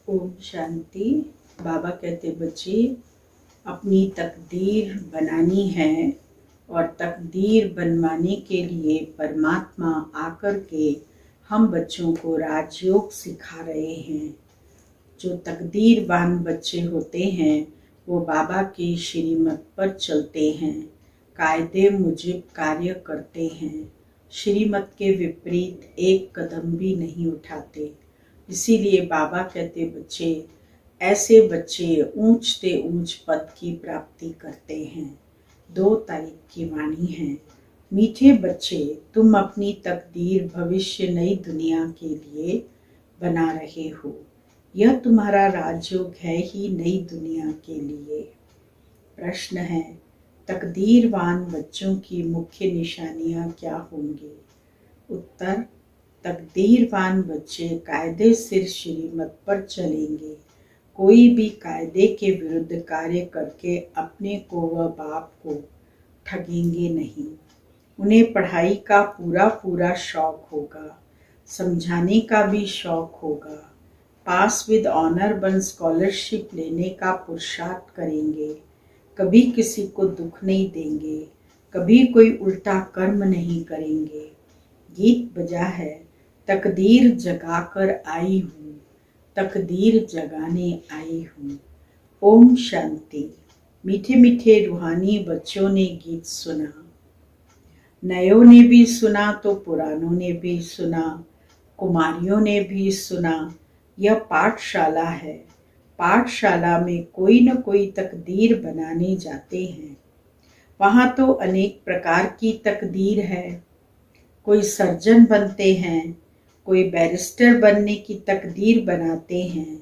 ओम शांति। बाबा कहते बच्चे अपनी तकदीर बनानी है और तकदीर बनवाने के लिए परमात्मा आकर के हम बच्चों को राजयोग सिखा रहे हैं। जो तकदीरवान बच्चे होते हैं वो बाबा की श्रीमत पर चलते हैं, कायदे मुजिब कार्य करते हैं, श्रीमत के विपरीत एक कदम भी नहीं उठाते। इसीलिए बाबा कहते बच्चे ऐसे बच्चे ऊंच से ऊंच पद की प्राप्ति करते हैं। 2 तारीख की वाणी है। मीठे बच्चे, तुम अपनी तकदीर भविष्य नई दुनिया के लिए बना रहे हो। यह तुम्हारा राजयोग है ही नई दुनिया के लिए। प्रश्न है, तकदीरवान बच्चों की मुख्य निशानियां क्या होंगी? उत्तर, तकदीरवान बच्चे कायदे सिर श्रीमत पर चलेंगे। कोई भी कायदे के विरुद्ध कार्य करके अपने को व बाप को ठगेंगे नहीं। उन्हें पढ़ाई का पूरा शौक होगा, समझाने का भी शौक होगा। पास विद ऑनर बन स्कॉलरशिप लेने का पुरुषार्थ करेंगे। कभी किसी को दुख नहीं देंगे, कभी कोई उल्टा कर्म नहीं करेंगे। गीत बजा है, तकदीर जगाकर आई हूँ, तकदीर जगाने आई हूँ। ओम शांति। मीठे मीठे रूहानी बच्चों ने गीत सुना, नयों ने भी सुना तो पुरानों ने भी सुना, कुमारियों ने भी सुना। यह पाठशाला है। पाठशाला में कोई न कोई तकदीर बनाने जाते हैं। वहाँ तो अनेक प्रकार की तकदीर है। कोई सर्जन बनते हैं, कोई बैरिस्टर बनने की तकदीर बनाते हैं।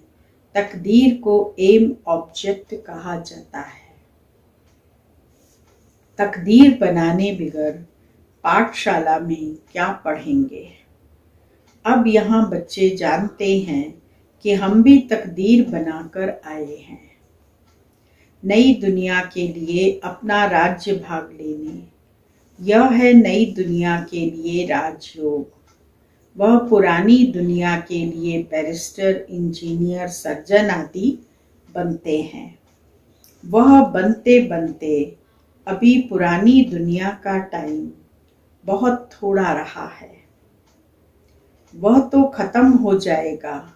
तकदीर को एम ऑब्जेक्ट कहा जाता है। तकदीर बनाने बगैर पाठशाला में क्या पढ़ेंगे? अब यहाँ बच्चे जानते हैं कि हम भी तकदीर बनाकर आए हैं, नई दुनिया के लिए अपना राज्य भाग लेने। यह है नई दुनिया के लिए राजयोग। वह पुरानी दुनिया के लिए बैरिस्टर, इंजीनियर, सर्जन आदि बनते हैं। वह बनते बनते अभी पुरानी दुनिया का टाइम बहुत थोड़ा रहा है। वह तो खत्म हो जाएगा।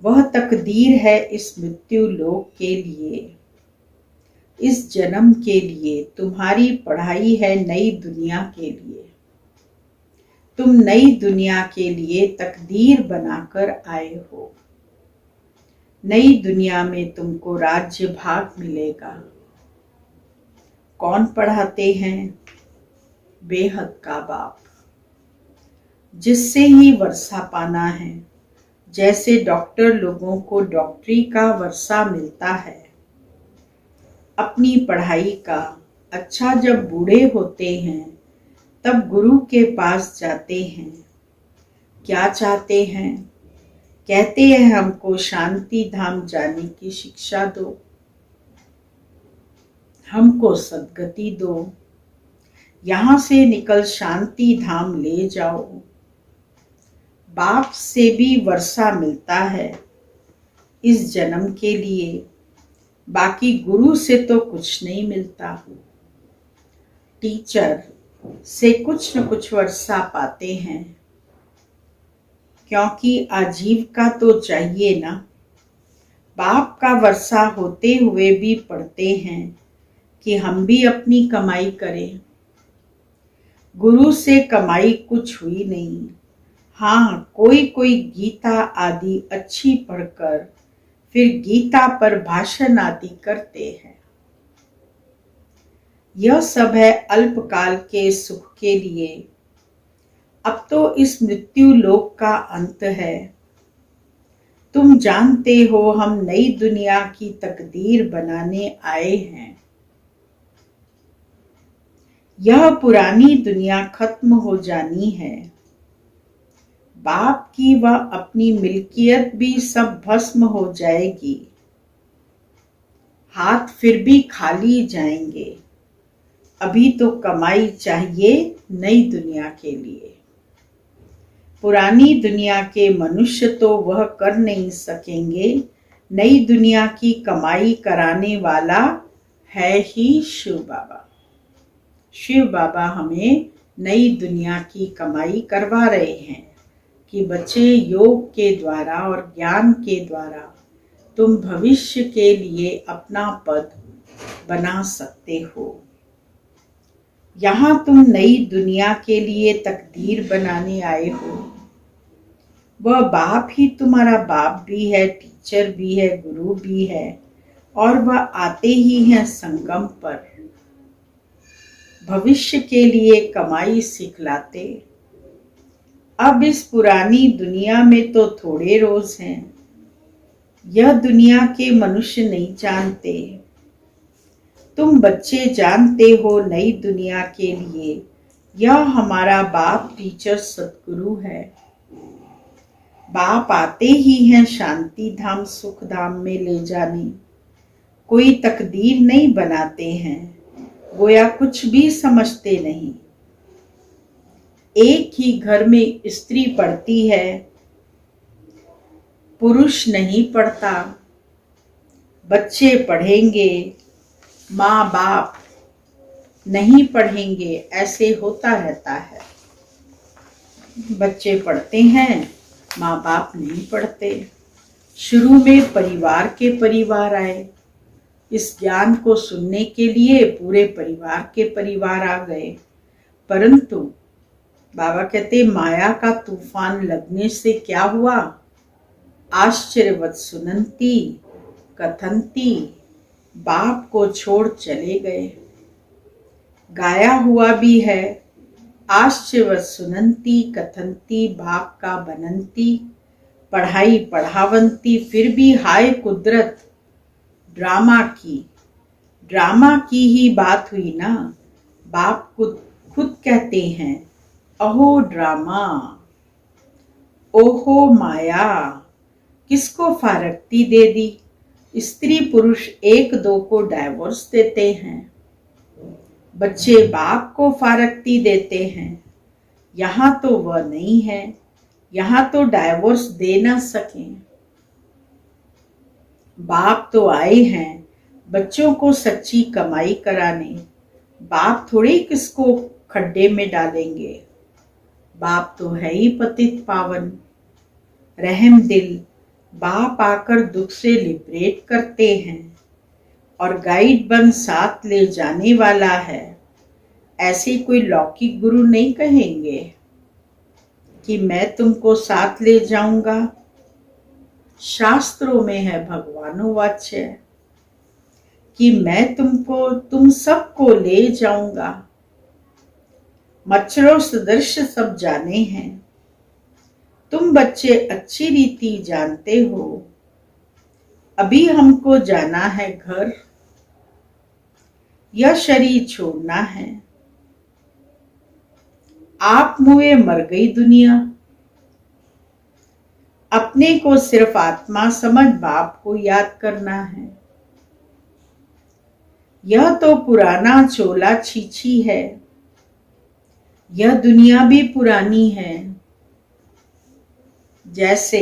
वह तकदीर है इस मृत्यु लोक के लिए। इस जन्म के लिए तुम्हारी पढ़ाई है नई दुनिया के लिए। तुम नई दुनिया के लिए तकदीर बनाकर आए हो। नई दुनिया में तुमको राज्य भाग मिलेगा। कौन पढ़ाते हैं? बेहद का बाप, जिससे ही वर्षा पाना है। जैसे डॉक्टर लोगों को डॉक्टरी का वर्षा मिलता है। अपनी पढ़ाई का अच्छा जब बूढ़े होते हैं तब गुरु के पास जाते हैं। क्या चाहते हैं? कहते हैं हमको शांति धाम जाने की शिक्षा दो, हमको सद्गति दो, यहाँ से निकल शांति धाम ले जाओ। बाप से भी वर्षा मिलता है इस जन्म के लिए, बाकी गुरु से तो कुछ नहीं मिलता। टीचर से कुछ न कुछ वर्षा पाते हैं, क्योंकि आजीविका तो चाहिए ना। बाप का वर्षा होते हुए भी पढ़ते हैं कि हम भी अपनी कमाई करें। गुरु से कमाई कुछ हुई नहीं। हाँ, कोई कोई गीता आदि अच्छी पढ़कर फिर गीता पर भाषण आदि करते हैं। यह सब है अल्पकाल के सुख के लिए। अब तो इस मृत्यु लोक का अंत है। तुम जानते हो हम नई दुनिया की तकदीर बनाने आए हैं। यह पुरानी दुनिया खत्म हो जानी है। बाप की व अपनी मिल्कियत भी सब भस्म हो जाएगी। हाथ फिर भी खाली जाएंगे। अभी तो कमाई चाहिए नई दुनिया के लिए। पुरानी दुनिया के मनुष्य तो वह कर नहीं सकेंगे, नई दुनिया की कमाई कराने वाला है ही शिव बाबा। शिव बाबा हमें नई दुनिया की कमाई करवा रहे हैं कि बच्चे, योग के द्वारा और ज्ञान के द्वारा तुम भविष्य के लिए अपना पद बना सकते हो। यहाँ तुम नई दुनिया के लिए तकदीर बनाने आए हो। वह बाप ही तुम्हारा बाप भी है, टीचर भी है, गुरु भी है, और वह आते ही हैं संगम पर भविष्य के लिए कमाई सिखलाते। अब इस पुरानी दुनिया में तो थोड़े रोज हैं, यह दुनिया के मनुष्य नहीं जानते। तुम बच्चे जानते हो नई दुनिया के लिए यह हमारा बाप टीचर सतगुरु है। बाप आते ही हैं शांति धाम सुख धाम में ले जाने। कोई तकदीर नहीं बनाते हैं, गोया कुछ भी समझते नहीं। एक ही घर में स्त्री पढ़ती है, पुरुष नहीं पढ़ता। बच्चे पढ़ेंगे, माँ बाप नहीं पढ़ेंगे, ऐसे होता रहता है। बच्चे पढ़ते हैं, माँ बाप नहीं पढ़ते। शुरू में परिवार के परिवार आए, इस ज्ञान को सुनने के लिए पूरे परिवार के परिवार आ गए, परंतु बाबा कहते माया का तूफान लगने से क्या हुआ? आश्चर्यवत सुनंती कथंती, बाप को छोड़ चले गए। गाया हुआ भी है, आश्चर्यवत सुनंती कथंती, बाप का बनंती, पढ़ाई पढ़ावंती, फिर भी हाय कुदरत ड्रामा की ही बात हुई ना। बाप खुद कहते हैं, अहो ड्रामा, ओहो माया, किसको फारकती दे दी। स्त्री पुरुष एक दो को डाइवोर्स देते हैं, बच्चे बाप को फारकती देते हैं। यहाँ तो वह नहीं है, यहाँ तो डाइवोर्स दे ना सकें। बाप तो आए हैं बच्चों को सच्ची कमाई कराने। बाप थोड़ी किसको खड्डे में डालेंगे। बाप तो है ही पतित पावन रहम दिल। बाप आकर दुख से लिबरेट करते हैं और गाइड बन साथ ले जाने वाला है। ऐसे कोई लौकिक गुरु नहीं कहेंगे कि मैं तुमको साथ ले जाऊंगा। शास्त्रों में है भगवानोवाच्य कि मैं तुम सबको ले जाऊंगा। मच्छरों सदृश सब जाने हैं, तुम बच्चे अच्छी रीति जानते हो। अभी हमको जाना है घर, यह शरीर छोड़ना है। आप मुए मर गई दुनिया, अपने को सिर्फ आत्मा समझ बाप को याद करना है। यह तो पुराना चोला छीछी है, यह दुनिया भी पुरानी है। जैसे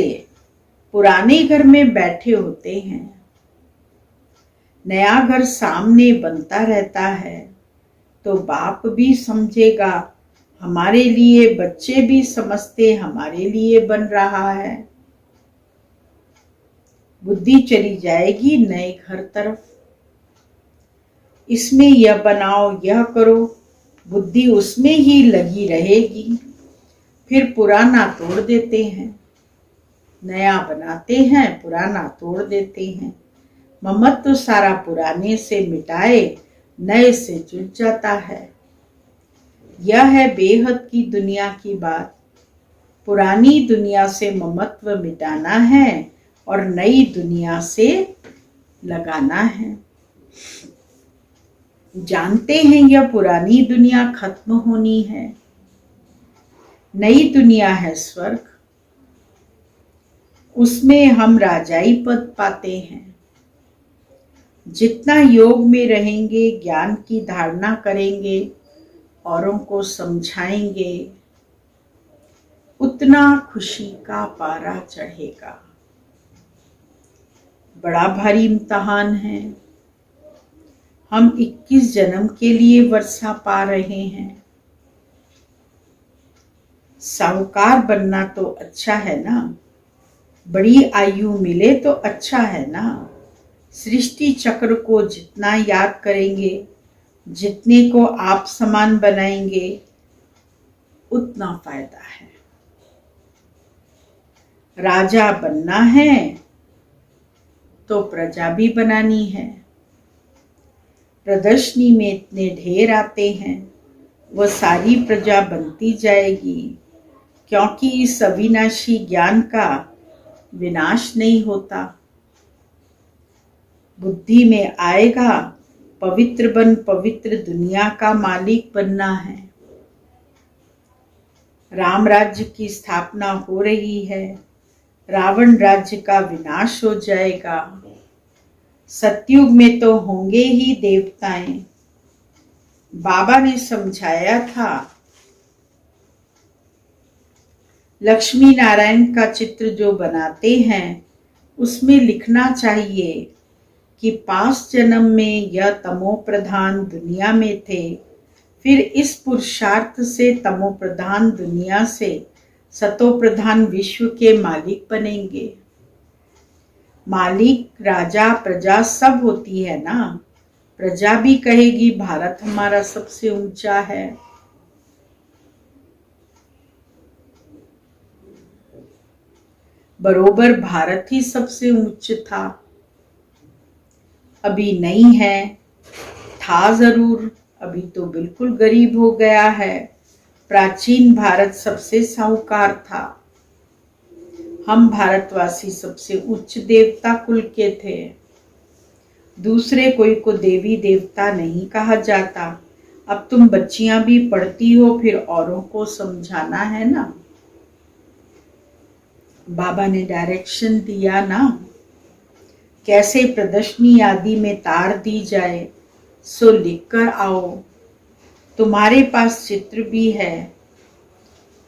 पुराने घर में बैठे होते हैं, नया घर सामने बनता रहता है, तो बाप भी समझेगा हमारे लिए, बच्चे भी समझते हमारे लिए बन रहा है। बुद्धि चली जाएगी नए घर तरफ, इसमें यह बनाओ यह करो, बुद्धि उसमें ही लगी रहेगी। फिर पुराना तोड़ देते हैं, नया बनाते हैं, पुराना तोड़ देते हैं। ममत्व तो सारा पुराने से मिटाए नए से जुड़ जाता है। यह है बेहद की दुनिया की बात। पुरानी दुनिया से ममत्व मिटाना है और नई दुनिया से लगाना है। जानते हैं यह पुरानी दुनिया खत्म होनी है, नई दुनिया है स्वर्ग, उसमें हम राजाई पद पाते हैं। जितना योग में रहेंगे, ज्ञान की धारणा करेंगे, औरों को समझाएंगे, उतना खुशी का पारा चढ़ेगा। बड़ा भारी इम्तिहान है। हम 21 जन्म के लिए वर्षा पा रहे हैं। साहूकार बनना तो अच्छा है ना, बड़ी आयु मिले तो अच्छा है ना। सृष्टि चक्र को जितना याद करेंगे, जितने को आप समान बनाएंगे, उतना फायदा है। राजा बनना है तो प्रजा भी बनानी है। प्रदर्शनी में इतने ढेर आते हैं, वह सारी प्रजा बनती जाएगी, क्योंकि इस अविनाशी ज्ञान का विनाश नहीं होता। बुद्धि में आएगा पवित्र बन पवित्र दुनिया का मालिक बनना है। राम राज्य की स्थापना हो रही है, रावण राज्य का विनाश हो जाएगा। सतयुग में तो होंगे ही देवताएं। बाबा ने समझाया था, लक्ष्मी नारायण का चित्र जो बनाते हैं उसमें लिखना चाहिए कि 5 जन्म में यह तमो प्रधान दुनिया में थे, फिर इस पुरुषार्थ से तमो प्रधान दुनिया से सतो प्रधान विश्व के मालिक बनेंगे। मालिक, राजा, प्रजा सब होती है ना। प्रजा भी कहेगी भारत हमारा सबसे ऊंचा है। बरोबर भारत ही सबसे उच्च था। अभी नहीं है, था जरूर, अभी तो बिल्कुल गरीब हो गया है। प्राचीन भारत सबसे साहूकार था। हम भारतवासी सबसे उच्च देवता कुल के थे। दूसरे कोई को देवी देवता नहीं कहा जाता। अब तुम बच्चियां भी पढ़ती हो, फिर औरों को समझाना है ना। बाबा ने डायरेक्शन दिया ना, कैसे प्रदर्शनी आदि में तार दी जाए, सो लिखकर आओ। तुम्हारे पास चित्र भी है,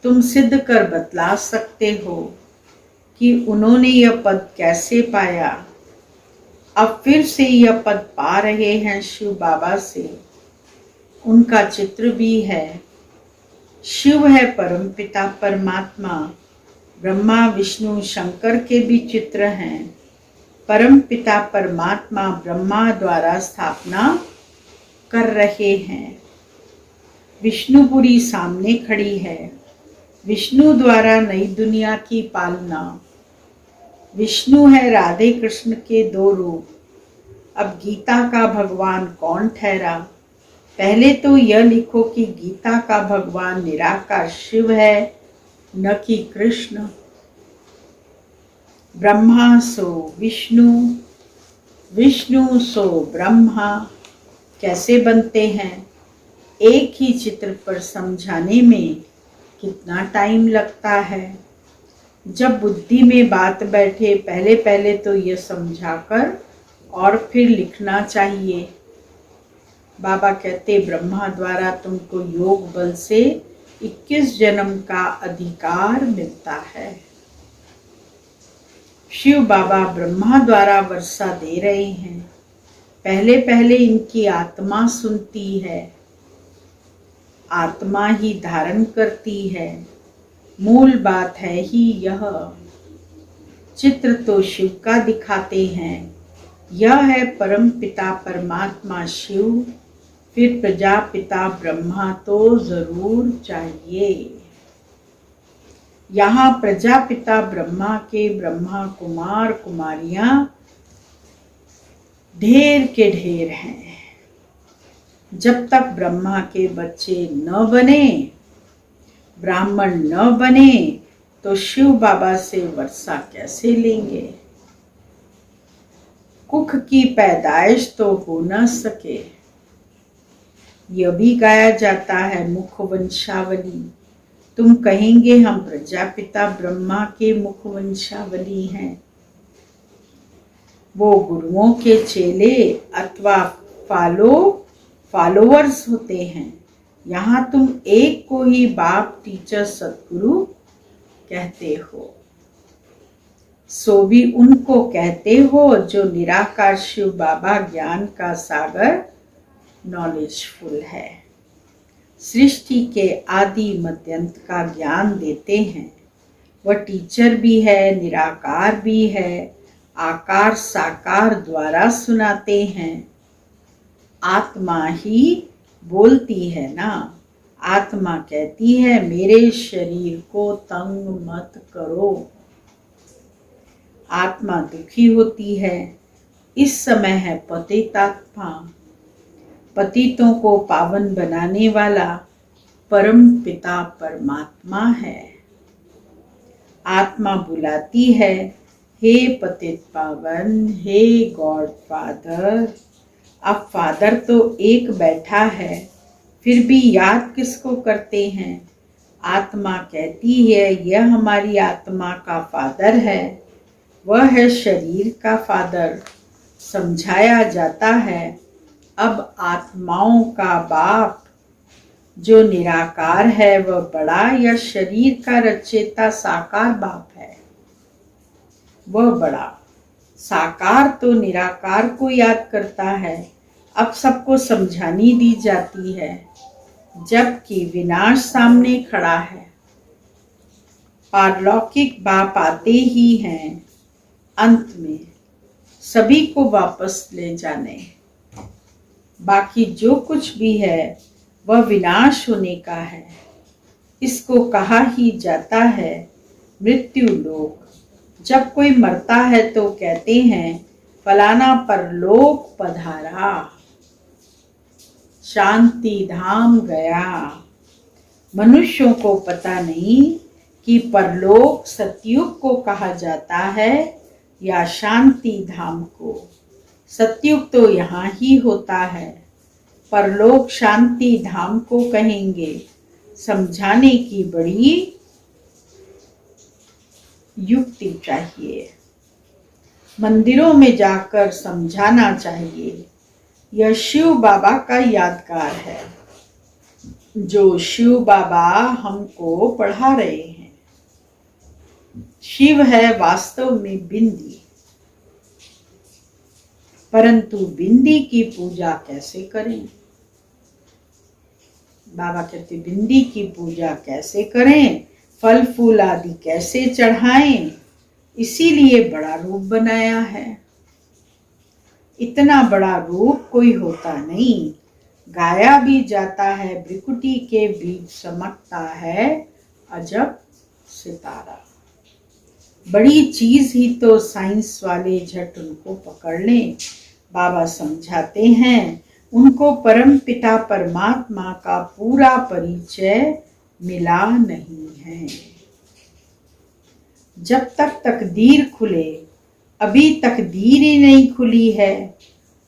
तुम सिद्ध कर बतला सकते हो कि उन्होंने यह पद कैसे पाया। अब फिर से यह पद पा रहे हैं शिव बाबा से। उनका चित्र भी है। शिव है परमपिता परमात्मा। ब्रह्मा विष्णु शंकर के भी चित्र हैं। परमपिता परमात्मा ब्रह्मा द्वारा स्थापना कर रहे हैं। विष्णुपुरी सामने खड़ी है। विष्णु द्वारा नई दुनिया की पालना। विष्णु है राधे कृष्ण के 2 रूप। अब गीता का भगवान कौन ठहरा? पहले तो यह लिखो कि गीता का भगवान निराकार शिव है, न कि कृष्ण। ब्रह्मा सो विष्णु, विष्णु सो ब्रह्मा कैसे बनते हैं? एक ही चित्र पर समझाने में कितना टाइम लगता है। जब बुद्धि में बात बैठे, पहले पहले तो यह समझाकर और फिर लिखना चाहिए। बाबा कहते, ब्रह्मा द्वारा तुमको योग बल से 21 जन्म का अधिकार मिलता है। शिव बाबा ब्रह्मा द्वारा वर्षा दे रहे हैं। पहले पहले इनकी आत्मा सुनती है, आत्मा ही धारण करती है। मूल बात है ही यह। चित्र तो शिव का दिखाते हैं। यह है परम पिता परमात्मा शिव, फिर प्रजापिता ब्रह्मा तो जरूर चाहिए। यहाँ प्रजापिता ब्रह्मा के ब्रह्मा कुमार कुमारियां ढेर के ढेर हैं। जब तक ब्रह्मा के बच्चे न बने, ब्राह्मण न बने, तो शिव बाबा से वर्षा कैसे लेंगे? कुख की पैदाइश तो हो न सके। यह भी गाया जाता है मुख वंशावली। तुम कहेंगे हम प्रजापिता ब्रह्मा के मुख वंशावली हैं। वो गुरुओं के चेले अथवा फॉलोअर्स होते हैं। यहाँ तुम एक को ही बाप, टीचर, सतगुरु कहते हो, सो भी उनको कहते हो जो निराकार शिव बाबा ज्ञान का सागर नॉलेजफुल है, सृष्टि के आदि मध्यंत का ज्ञान देते हैं। वह टीचर भी है, निराकार भी है, आकार साकार द्वारा सुनाते हैं। आत्मा ही बोलती है ना, आत्मा कहती है मेरे शरीर को तंग मत करो। आत्मा दुखी होती है। इस समय है पतितात्मा, पतितों को पावन बनाने वाला परम पिता परमात्मा है। आत्मा बुलाती है, हे पतित पावन, हे गॉड फादर। अब फादर तो एक बैठा है, फिर भी याद किसको करते हैं? आत्मा कहती है यह हमारी आत्मा का फादर है, वह है शरीर का फादर। समझाया जाता है अब आत्माओं का बाप जो निराकार है वह बड़ा या शरीर का रचयिता साकार बाप है? वह बड़ा। साकार तो निराकार को याद करता है। अब सबको समझानी दी जाती है, जबकि विनाश सामने खड़ा है। पारलौकिक बाप आते ही हैं, अंत में सभी को वापस ले जाने। बाकी जो कुछ भी है वह विनाश होने का है। इसको कहा ही जाता है मृत्यु लोक। जब कोई मरता है तो कहते हैं फलाना परलोक पधारा, शांति धाम गया। मनुष्यों को पता नहीं कि परलोक सतयुग को कहा जाता है या शांति धाम को। सतयुग तो यहाँ ही होता है, परलोक शांति धाम को कहेंगे। समझाने की बड़ी युक्ति चाहिए, मंदिरों में जाकर समझाना चाहिए। यह शिव बाबा का यादगार है, जो शिव बाबा हमको पढ़ा रहे हैं। शिव है वास्तव में बिंदी, परंतु बिंदी की पूजा कैसे करें? बाबा कहते बिंदी की पूजा कैसे करें, फल फूल आदि कैसे चढ़ाएं, इसीलिए बड़ा रूप बनाया है। इतना बड़ा रूप कोई होता नहीं। गाया भी जाता है भृकुटी के बीच चमकता है अजब सितारा। बड़ी चीज ही तो साइंस वाले झट उनको पकड़ लें। बाबा समझाते हैं उनको परम पिता परमात्मा का पूरा परिचय मिला नहीं है। जब तक तकदीर खुले, अभी तकदीर ही नहीं खुली है।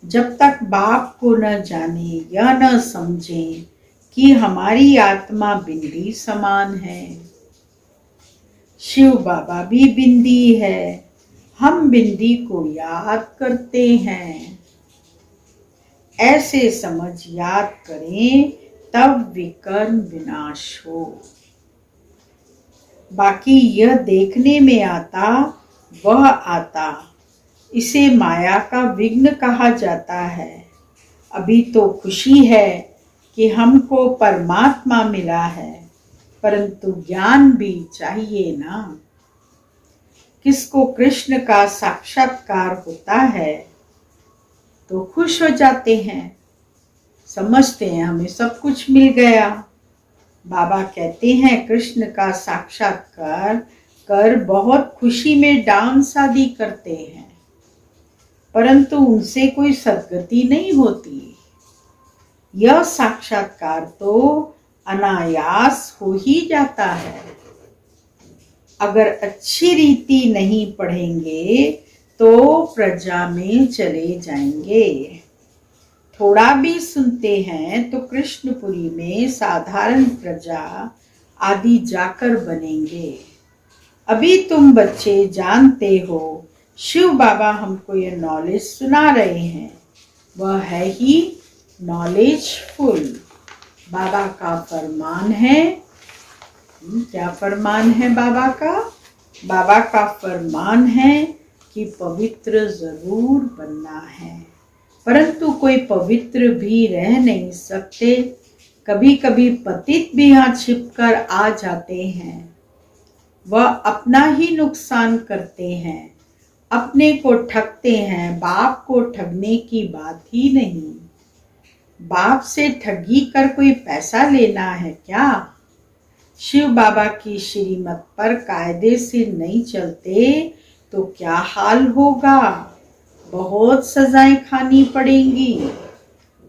जब तक बाप को न जाने या न समझे कि हमारी आत्मा बिंदी समान है। शिव बाबा भी बिंदी है, हम बिंदी को याद करते हैं। ऐसे समझ याद करें तब विकर्म विनाश हो। बाकी यह देखने में आता वह आता, इसे माया का विघ्न कहा जाता है। अभी तो खुशी है कि हमको परमात्मा मिला है, परंतु ज्ञान भी चाहिए ना। किसको कृष्ण का साक्षात्कार होता है तो खुश हो जाते हैं, समझते हैं हमें सब कुछ मिल गया। बाबा कहते हैं कृष्ण का साक्षात्कार कर बहुत खुशी में डांस आदि करते हैं, परंतु उनसे कोई सद्गति नहीं होती। यह साक्षात्कार तो अनायास हो ही जाता है। अगर अच्छी रीति नहीं पढ़ेंगे तो प्रजा में चले जाएंगे। थोड़ा भी सुनते हैं तो कृष्णपुरी में साधारण प्रजा आदि जाकर बनेंगे। अभी तुम बच्चे जानते हो शिव बाबा हमको ये नॉलेज सुना रहे हैं, वह है ही नॉलेजफुल। बाबा का फरमान है क्या फरमान है बाबा का? बाबा का फरमान है कि पवित्र जरूर बनना है, परंतु कोई पवित्र भी रह नहीं सकते। कभी कभी पतित भी यहाँ छिपकर आ जाते हैं। वह अपना ही नुकसान करते हैं, अपने को ठगते हैं। बाप को ठगने की बात ही नहीं। बाप से ठगी कर कोई पैसा लेना है क्या? शिव बाबा की श्रीमत पर कायदे से नहीं चलते तो क्या हाल होगा? बहुत सजाएं खानी पड़ेंगी।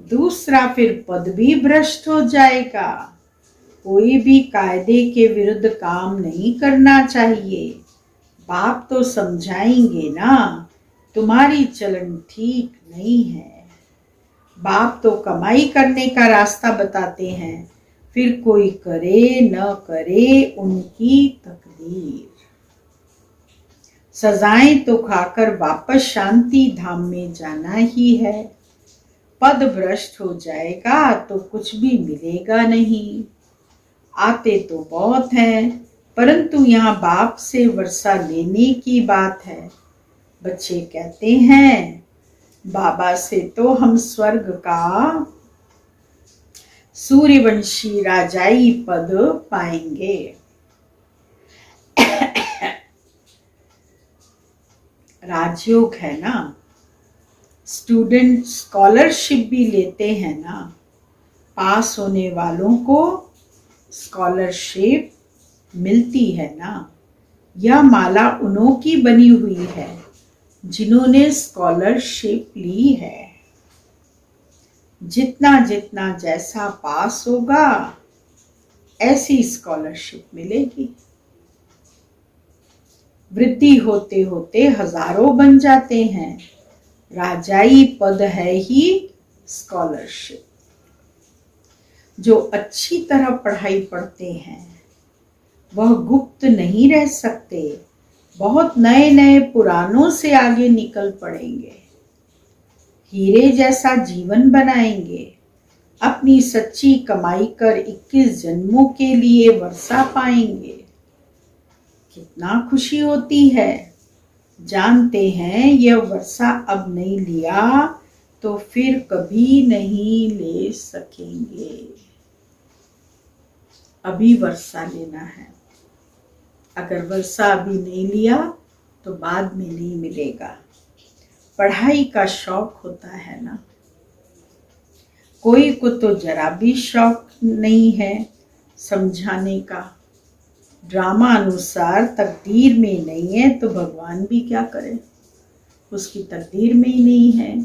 दूसरा, फिर पद भी भ्रष्ट हो जाएगा। कोई भी कायदे के विरुद्ध काम नहीं करना चाहिए। बाप तो समझाएंगे ना, तुम्हारी चलन ठीक नहीं है। बाप तो कमाई करने का रास्ता बताते हैं, फिर कोई करे न करे उनकी तकदीर। सजाएं तो खाकर वापस शांति धाम में जाना ही है। पद भ्रष्ट हो जाएगा तो कुछ भी मिलेगा नहीं। आते तो बहुत हैं, परंतु यहाँ बाप से वर्षा लेने की बात है। बच्चे कहते हैं, बाबा से तो हम स्वर्ग का सूर्यवंशी राजाई पद पाएंगे। राजयोग है ना, स्टूडेंट स्कॉलरशिप भी लेते हैं ना। पास होने वालों को स्कॉलरशिप मिलती है ना। यह माला उन्हों की बनी हुई है जिन्होंने स्कॉलरशिप ली है। जितना जितना जैसा पास होगा ऐसी स्कॉलरशिप मिलेगी। वृद्धि होते होते हजारों बन जाते हैं। राजाई पद है ही स्कॉलरशिप। जो अच्छी तरह पढ़ाई पढ़ते हैं वह गुप्त नहीं रह सकते। बहुत नए नए पुरानों से आगे निकल पड़ेंगे। हीरे जैसा जीवन बनाएंगे। अपनी सच्ची कमाई कर 21 जन्मों के लिए वर्षा पाएंगे। कितना खुशी होती है। जानते हैं यह वर्षा अब नहीं लिया तो फिर कभी नहीं ले सकेंगे। अभी वर्षा लेना है। अगर वर्षा अभी नहीं लिया तो बाद में नहीं मिलेगा। पढ़ाई का शौक होता है ना। कोई को तो जरा भी शौक नहीं है समझाने का। ड्रामा अनुसार तकदीर में नहीं है तो भगवान भी क्या करे। उसकी तकदीर में ही नहीं है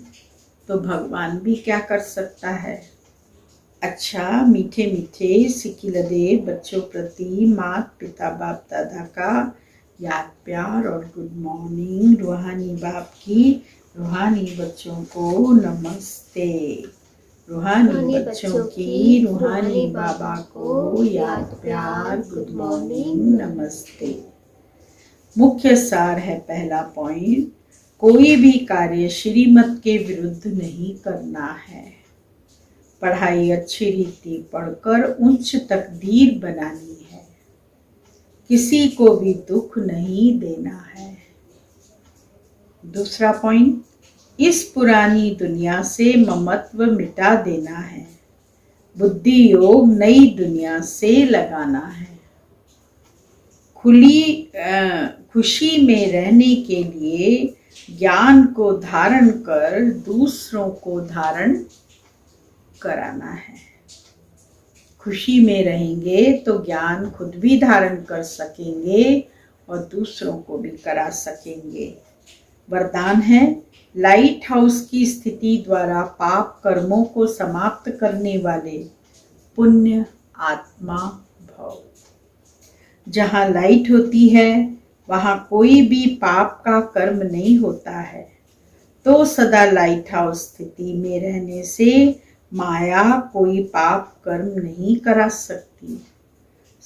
तो भगवान भी क्या कर सकता है। अच्छा, मीठे मीठे सिकिलदे बच्चों प्रति माता पिता बाप दादा का याद प्यार और गुड मॉर्निंग। रूहानी बाप की रूहानी बच्चों को नमस्ते। रूहानी बच्चों की रूहानी बाबा को याद प्यार गुड मॉर्निंग नमस्ते। मुख्य सार है पहला पॉइंट, कोई भी कार्य श्रीमत के विरुद्ध नहीं करना है। पढ़ाई अच्छी रीति पढ़कर उच्च तकदीर बनानी है। किसी को भी दुख नहीं देना है। दूसरा पॉइंट, इस पुरानी दुनिया से ममत्व मिटा देना है। बुद्धि योग नई दुनिया से लगाना है। खुशी में रहने के लिए ज्ञान को धारण कर दूसरों को धारण कराना है। खुशी में रहेंगे तो ज्ञान खुद भी धारण कर सकेंगे और दूसरों को भी करा सकेंगे। वरदान है, लाइट हाउस की स्थिति द्वारा पाप कर्मों को समाप्त करने वाले पुण्य आत्मा भव। जहाँ लाइट होती है वहाँ कोई भी पाप का कर्म नहीं होता है। तो सदा लाइट हाउस स्थिति में रहने से माया कोई पाप कर्म नहीं करा सकती।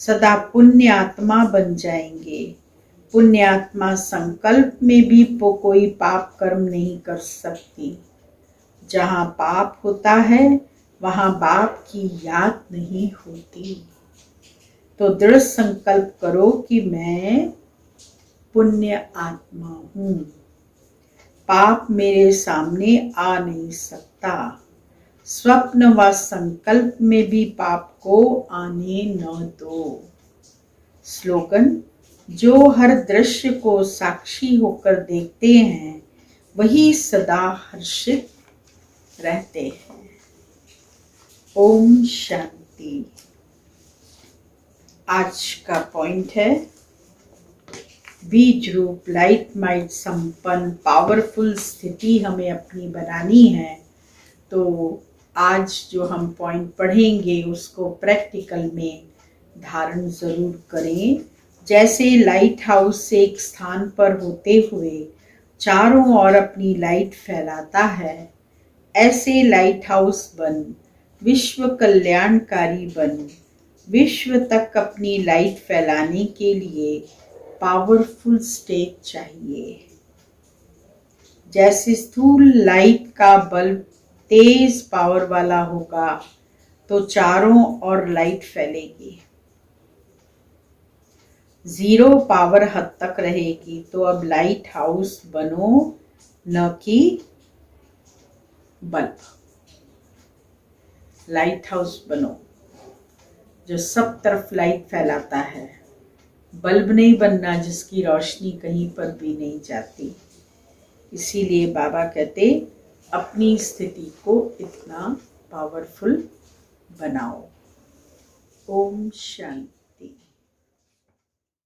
सदा पुण्य आत्मा बन जाएंगे। पुण्य आत्मा संकल्प में भी कोई पाप कर्म नहीं कर सकती। जहाँ पाप होता है वहाँ बाप की याद नहीं होती। तो दृढ़ संकल्प करो कि मैं पुण्य आत्मा हूँ, पाप मेरे सामने आ नहीं सकता। स्वप्न व संकल्प में भी पाप को आने न दो। स्लोगन: जो हर दृश्य को साक्षी होकर देखते हैं वही सदा हर्षित रहते हैं। ओम शांति। आज का पॉइंट है बीज रूप लाइट माइट संपन्न पावरफुल स्थिति हमें अपनी बनानी है। तो आज जो हम पॉइंट पढ़ेंगे उसको प्रैक्टिकल में धारण जरूर करें। जैसे लाइट हाउस से एक स्थान पर होते हुए चारों ओर अपनी लाइट फैलाता है, ऐसे लाइट हाउस बन, विश्व कल्याणकारी बन, विश्व तक अपनी लाइट फैलाने के लिए पावरफुल स्टेट चाहिए। जैसे स्थूल लाइट का बल्ब तेज पावर वाला होगा तो चारों ओर लाइट फैलेगी। 0 पावर हद तक रहेगी। तो अब लाइट हाउस बनो, न कि बल्ब। लाइट हाउस बनो जो सब तरफ लाइट फैलाता है। बल्ब नहीं बनना जिसकी रोशनी कहीं पर भी नहीं जाती। इसीलिए बाबा कहते अपनी स्थिति को इतना पावरफुल बनाओ। ओम शांति।